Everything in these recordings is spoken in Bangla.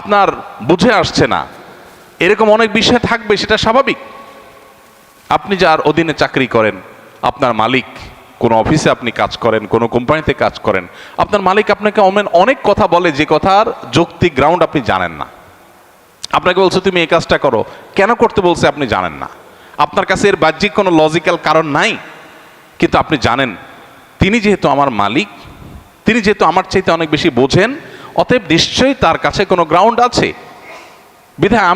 আপনার বুঝে আসছে না, এরকম অনেক বিষয় থাকবে, সেটা স্বাভাবিক। আপনি যার অধীনে চাকরি করেন, আপনার মালিক, কোনো অফিসে আপনি কাজ করেন, কোনো কোম্পানিতে কাজ করেন, আপনার মালিক আপনাকে অনেক কথা বলে যে কথার যৌক্তিক গ্রাউন্ড আপনি জানেন না। আপনাকে বলছে তুমি এই কাজটা করো, কেন করতে বলছে আপনি জানেন না, আপনার কাছে এর বাহ্যিক কোনো লজিক্যাল কারণ নাই, কিন্তু আপনি জানেন তিনি যেহেতু আমার মালিক, তিনি যেহেতু আমার চাইতে অনেক বেশি বোঝেন, অতএব নিশ্চয়ই তার কাছে কোনো গ্রাউন্ড আছে, বিধায়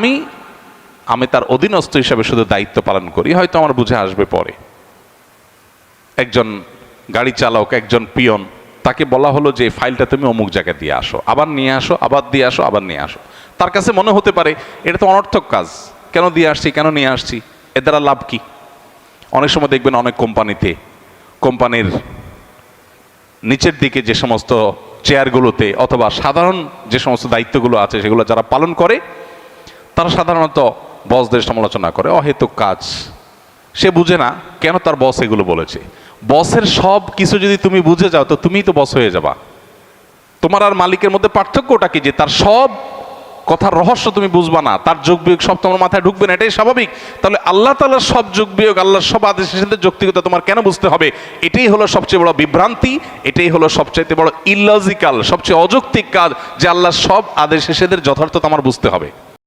আমি তার অধীনস্থ হিসাবে শুধু দায়িত্ব পালন করি, হয়তো আমার বুঝে আসবে পরে। একজন গাড়ি চালক, একজন পিয়ন, তাকে বলা হলো যে ফাইলটা তুমি অমুক জায়গায় দিয়ে আসো, আবার নিয়ে আসো, আবার দিয়ে আসো, আবার নিয়ে আসো। তার কাছে মনে হতে পারে এটা তো অনর্থক কাজ, কেন দিয়ে আসছি, কেন নিয়ে আসছি, এর দ্বারা লাভ কি? অনেক সময় দেখবেন অনেক কোম্পানিতে, কোম্পানির নিচের দিকে যে সমস্ত চেয়ারগুলোতে অথবা সাধারণ যে সমস্ত দায়িত্বগুলো আছে সেগুলো যারা পালন করে, তারা সাধারণত বসদের সমালোচনা করে, অহেতুক কাজ। সে বুঝে না কেন তার বস এগুলো বলেছে। বসের সব কিছু যদি তুমি বুঝে যাও তো তুমিই তো বস হয়ে যাবা। তোমার আর মালিকের মধ্যে পার্থক্যটা কি? যে তার সব কথার রহস্য তুমি বুঝবা না, তার যোগ বিয়োগ সব তোমার মাথায় ঢুকবে না, এটাই স্বাভাবিক। তাহলে আল্লাহ তাআলার সব যোগ বিয়োগ, আল্লাহর সব আদেশের সাথে যৌক্তিকতা তোমার কেন বুঝতে হবে? এটাই হলো সবচেয়ে বড় বিভ্রান্তি, এটাই হলো সবচেয়ে বড় ইললজিক্যাল, সবচেয়ে অযৌক্তিক কাজ, যে আল্লাহর সব আদেশ নিষেধের যথার্থতা আমার বুঝতে হবে।